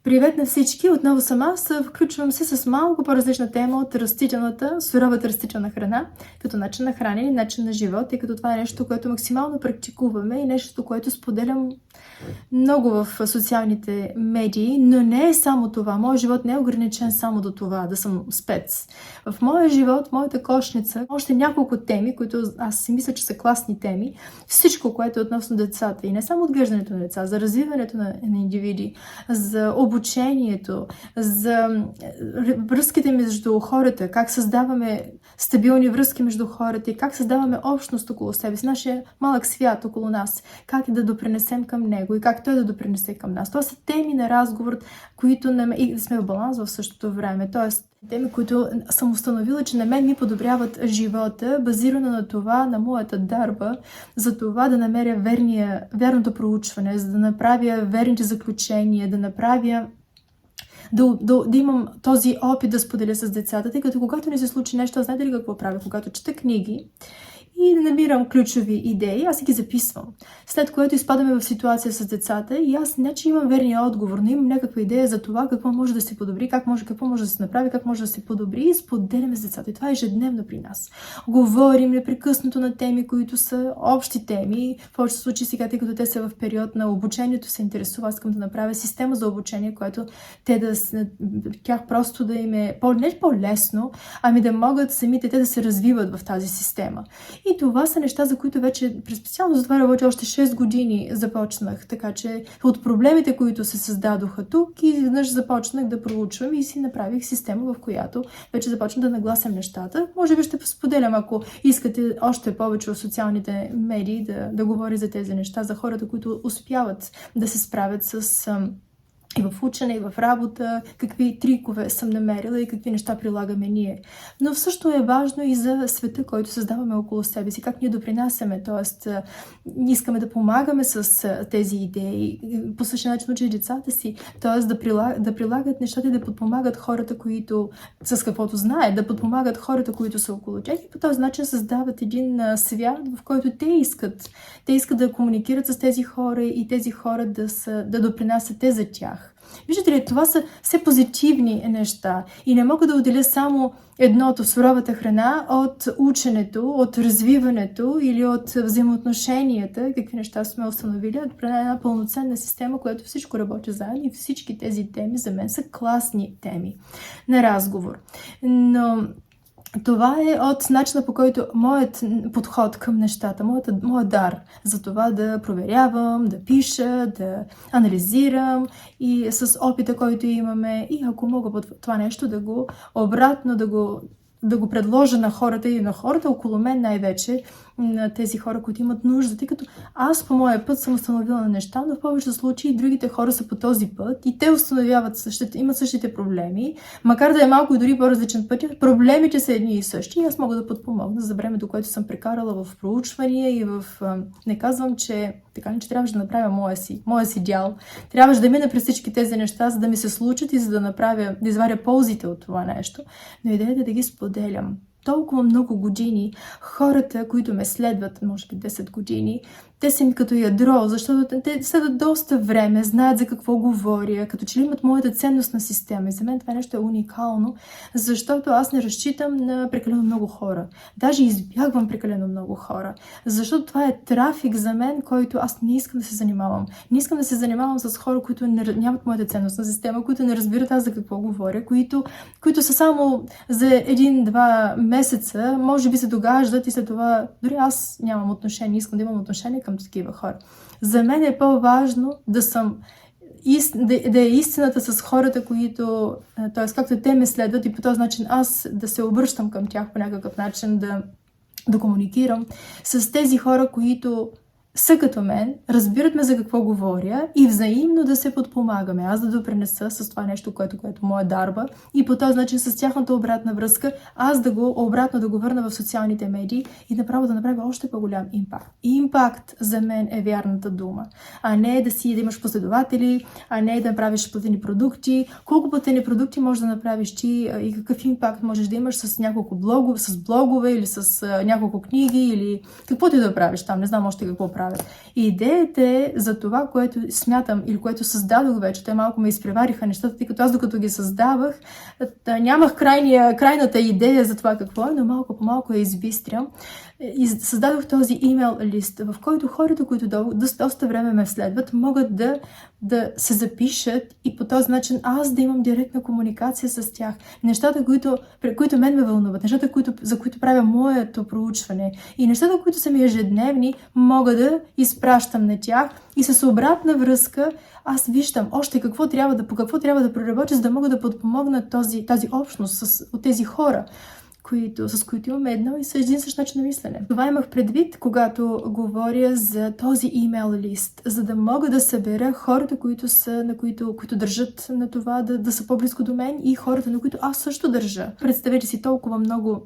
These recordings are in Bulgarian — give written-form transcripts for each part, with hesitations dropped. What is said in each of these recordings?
Привет на всички! Отново съм аз. Включвам се с малко по-различна тема от суровата растителна храна, като начин на хранене, начин на живот, тъй като това е нещо, което максимално практикуваме и нещо, което споделям много в социалните медии, но не е само това. Моят живот не е ограничен само до това, да съм спец. В моя живот, моята кошница, още няколко теми, които аз си мисля, че са класни теми. Всичко, което е относно децата и не само отглеждането на деца, за развиването на индивиди, за обучението, за връзките между хората, как създаваме стабилни връзки между хората и как създаваме общност около себе си, нашия малък свят около нас, как да допринесем към него и как той да допринесе към нас. Това са теми на разговор, които и да сме в баланс в същото време. Тоест, теми, които съм установила, че на мен ми подобряват живота, базирано на това, на моята дарба, за това да намеря верното проучване, за да направя верните заключения, да имам този опит да споделя с децата, тъй като когато не се случи нещо, знаете ли какво правя? Когато чета книги и намирам ключови идеи, аз ги записвам. След което изпадаме в ситуация с децата и аз не че имам верния отговор, но имам някаква идея за това какво може да се подобри, какво може да се направи, как може да се подобри и споделяме с децата. И това е ежедневно при нас. Говорим непрекъснато на теми, които са общи теми. В повечето случаи сега, тъй като те са в период на обучението, се интересува, аз искам да направя система за обучение, което тях просто да им е не по-лесно, ами да могат самите те да се развиват в тази система. И това са неща, за които вече специално за това работя още 6 години започнах. Така че от проблемите, които се създадоха тук, и изведнъж започнах да проучвам и си направих система, в която вече започна да нагласям нещата. Може би ще споделям, ако искате още повече в социалните медии да говоря за тези неща, за хората, които успяват да се справят с и в учене, и в работа, какви трикове съм намерила и какви неща прилагаме ние. Но също е важно и за света, който създаваме около себе си, как ние допринасяме, т.е. искаме да помагаме с тези идеи, по същия начин учи децата си, т.е. да прилагат нещата и да подпомагат хората, които с каквото знаят, да подпомагат хората, които са около тях и по този начин създават един свят, в който те искат да комуникират с тези хора и тези хора да допринасят те за тях. Виждате ли, това са все позитивни неща и не мога да отделя само едното, суровата храна, от ученето, от развиването или от взаимоотношенията, какви неща сме установили, от една пълноценна система, която всичко работи заедно и всички тези теми за мен са класни теми на разговор. Но това е от начина, по който моят подход към нещата, моят дар за това да проверявам, да пиша, да анализирам и с опита, който имаме и ако мога това нещо да го обратно да го предложа на хората и на хората около мен най-вече, на тези хора, които имат нужда, тъй като аз по моя път съм установила на неща, но в повечето случаи другите хора са по този път и те имат същите проблеми, макар да е малко и дори по-различен път, проблемите са едни и същи и аз мога да подпомогна за времето, което съм прекарала в проучвания и не казвам, че трябваше да направя моя си дял. Трябваше да мина през всички тези неща, за да ми се случат и за да изваря ползите от това нещо. Но идеята е да ги споделям. Толкова много години хората, които ме следват, може би 10 години, те са ми като ядро, защото те следват доста време, знаят за какво говоря, като че ли имат моята ценностна система. И за мен това нещо е уникално, защото аз не разчитам на прекалено много хора. Даже избягвам прекалено много хора, защото това е трафик за мен, който аз не искам да се занимавам. Не искам да се занимавам с хора, които нямат моята ценностна система, които не разбират аз за какво говоря, които са само за 1-2 месеца, може би се догаждат и след това дори аз нямам отношение, искам да имам отношение към такива хора. За мен е по-важно да е истината с хората, които, т.е. както те ме следват и по този начин аз да се обръщам към тях по някакъв начин, да комуникирам с тези хора, които са като мен, разбират ме за какво говоря и взаимно да се подпомагаме. Аз да допринеса с това нещо, което моя дарба и по този начин с тяхната обратна връзка, аз да го върна в социалните медии и направо да направя още по-голям импакт. Импакт за мен е вярната дума, а не да имаш последователи, а не да направиш платени продукти. Колко платени продукти можеш да направиш ти и какъв импакт можеш да имаш с няколко блогове или с няколко книги или каквото и да правиш там, не знам още какво правя. правят. И идеята е за това, което смятам или което създадох вече. Те малко ме изпревариха нещата, тъй като аз докато ги създавах, нямах крайната идея за това какво е, но малко по малко я избистрям. И създадох този имейл лист, в който хората, които доста време ме следват, могат да се запишат и по този начин аз да имам директна комуникация с тях. Нещата, които мен ме вълнуват, нещата, за които правя моето проучване и нещата, които са ми ежедневни, мога да изпращам на тях и с обратна връзка аз виждам още по какво трябва да проработя, за да мога да подпомогна тази общност от тези хора, с които имаме един същ начин на мислене. Това имах предвид, когато говоря за този имейл лист, за да мога да събера хората, които държат на това да са по-близко до мен и хората, на които аз също държа. Представете си толкова много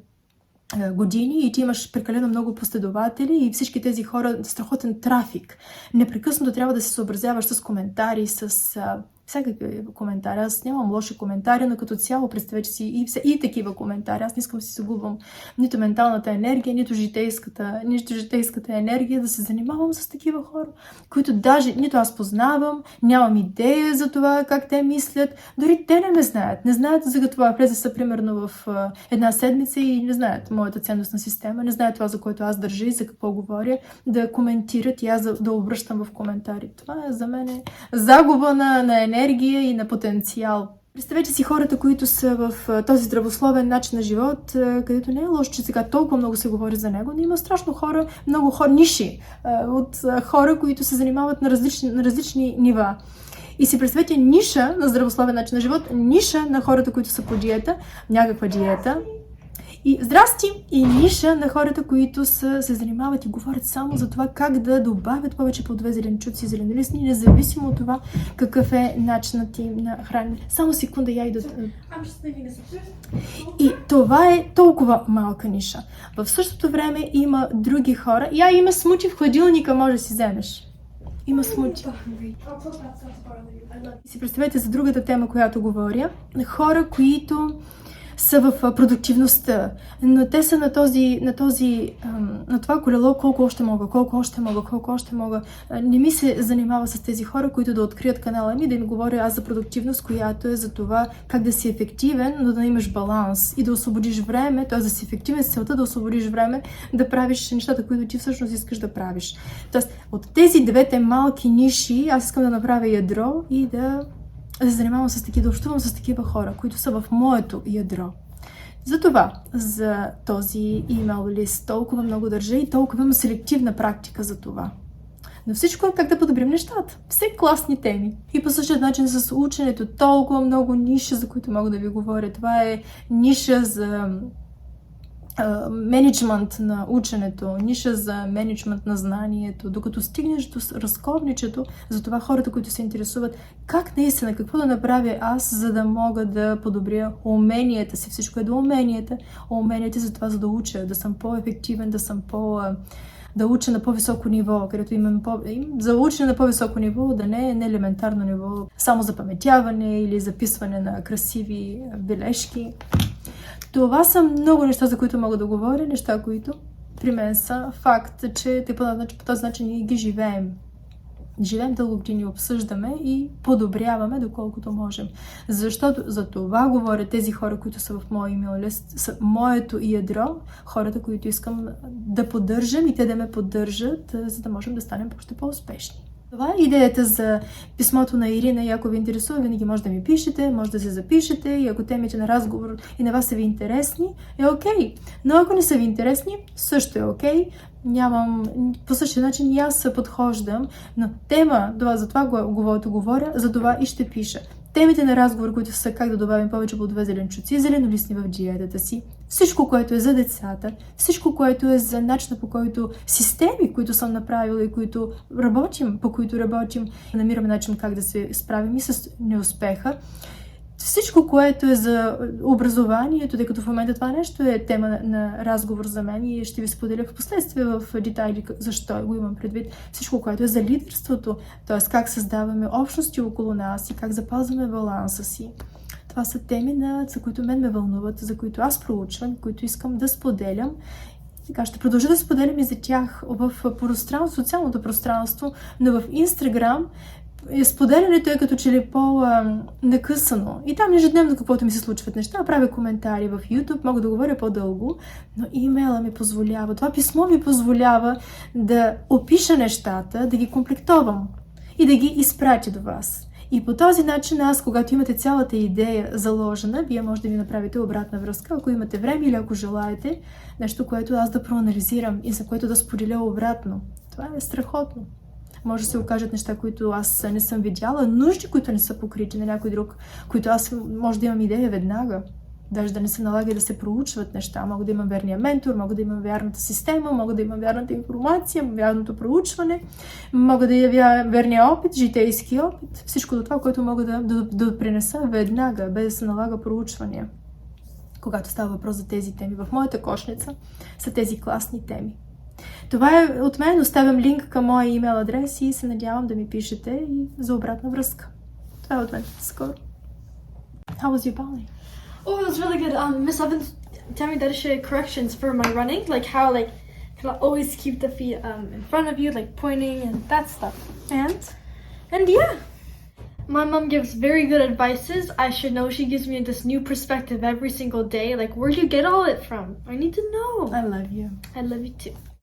години и ти имаш прекалено много последователи и всички тези хора, страхотен трафик. Непрекъснато трябва да се съобразяваш с коментари, с всякакви коментари. Аз нямам лоши коментари, но като цяло представете си и такива коментари. Аз не искам да си загубвам нито менталната енергия, нито житейската енергия да се занимавам с такива хора, които даже нито аз познавам, нямам идея за това как те мислят. Дори те не ме знаят. Не знаят за това. Влезе са примерно в една седмица и не знаят моята ценностна система, не знаят това, за което аз държа и за какво говоря, да коментират и аз да обръщам в коментари. Това е за мен загуба на енергия и на потенциал. Представете си хората, които са в този здравословен начин на живот, където не е лошо, че сега толкова много се говори за него, но има страшно много ниши от хора, които се занимават на различни нива. И си представете ниша на здравословен начин на живот, ниша на хората, които са по диета, някаква диета. И здрасти! И ниша на хората, които се занимават и говорят само за това как да добавят повече плодове, зеленчуци и зеленолистни, независимо от това какъв е начинът им на хранене. Само секунда, я и да... И това е толкова малка ниша. В същото време има други хора. Има смути в хладилника, може да си вземеш. Има смути. Си представете за другата тема, която говоря. Хора, които са в продуктивността, но те са на това колело колко още мога. Не ми се занимава с тези хора, които да открият канала ми, да им говоря аз за продуктивност, която е за това как да си ефективен, но да имаш баланс и да освободиш време, т.е. да си ефективен с целта да освободиш време, да правиш нещата, които ти всъщност искаш да правиш. Тоест, от тези двете малки ниши, аз искам да направя ядро и да се занимавам да общувам с такива хора, които са в моето ядро. Затова за този имейл лист толкова много държа и толкова имам селективна практика за това. Но всичко е как да подобрим нещата. Все класни теми. И по същия начин с ученето толкова много ниша, за които мога да ви говоря. Това е ниша за менеджмент на ученето, ниша за менеджмент на знанието, докато стигнеш до разковничето, за това хората, които се интересуват как наистина, какво да направя аз, за да мога да подобря уменията си. Всичко е до уменията за това, за да уча, да съм по-ефективен, да уча на по-високо ниво, където за учене на по-високо ниво, да не е на елементарно ниво, само запаметяване или записване на красиви бележки. Това са много неща, за които мога да говоря, неща, които при мен са факт, че по този начин ние ги живеем. Живеем дълго години, обсъждаме и подобряваме доколкото можем. Защото за това говоря тези хора, които са в моя имейл лист, са моето ядро, хората, които искам да поддържам и те да ме поддържат, за да можем да станем още по-успешни. Това е идеята за писмото на Ирина и ако ви интересува, винаги може да ми пишете, може да се запишете и ако темите на разговор и на вас са ви интересни, е окей. Но ако не са ви интересни, също е окей. По същия начин и аз подхождам, но тема, за това говоря, за това и ще пиша. Темите на разговор, които са как да добавим повече плодове, зеленчуци и зеленолистни в диетата си, всичко, което е за децата, всичко, което е за начина, по който системи, които съм направила и по които работим, намираме начин как да се справим и с неуспеха. Всичко, което е за образованието, тъй като в момента това нещо е тема на разговор за мен и ще ви споделя в последствие в детайли защо го имам предвид. Всичко, което е за лидерството, т.е. как създаваме общности около нас и как запазваме баланса си. Това са теми, за които мен ме вълнуват, за които аз проучвам, които искам да споделям Така, ще продължа да споделям и за тях в социалното пространство, но в Instagram споделянето е като че ли по-накъсано. И там ежедневно каквото ми се случват неща, правя коментари. В YouTube мога да говоря по-дълго, но имейла ми позволява, това писмо ми позволява да опиша нещата, да ги комплектовам и да ги изпратя до вас. И по този начин аз, когато имате цялата идея заложена, вие може да ми направите обратна връзка, ако имате време или ако желаете, нещо, което аз да проанализирам и за което да споделя обратно. Това е страхотно. Може да се окажат неща, които аз не съм видяла, нужди, които не са покрити на някой друг, които аз може да имам идея веднага. Даже да не се налага да се проучват неща. Мога да имам верния ментор, мога да имам вярната система, мога да имам вярната информация, вярното проучване, мога да явя верния опит, житейски опит, всичко до това, което мога да принеса веднага, без да се налага проучвания. Когато става въпрос за тези теми. В моята кошница са тези класни теми. Това е от мен. Оставям линк към моя имейл адрес и се надявам да ми пишете и за обратна връзка. Това е от мен. Скоро. How was your Bali? Oh, it was really good. Miss Evans telling me that I should have corrections for my running, like how can I always keep the feet in front of you, like pointing and that stuff. And yeah, my mom gives very good advices. I should know she gives me this new perspective every single day. Like, where do you get all it from? I need to know. I love you. I love you too.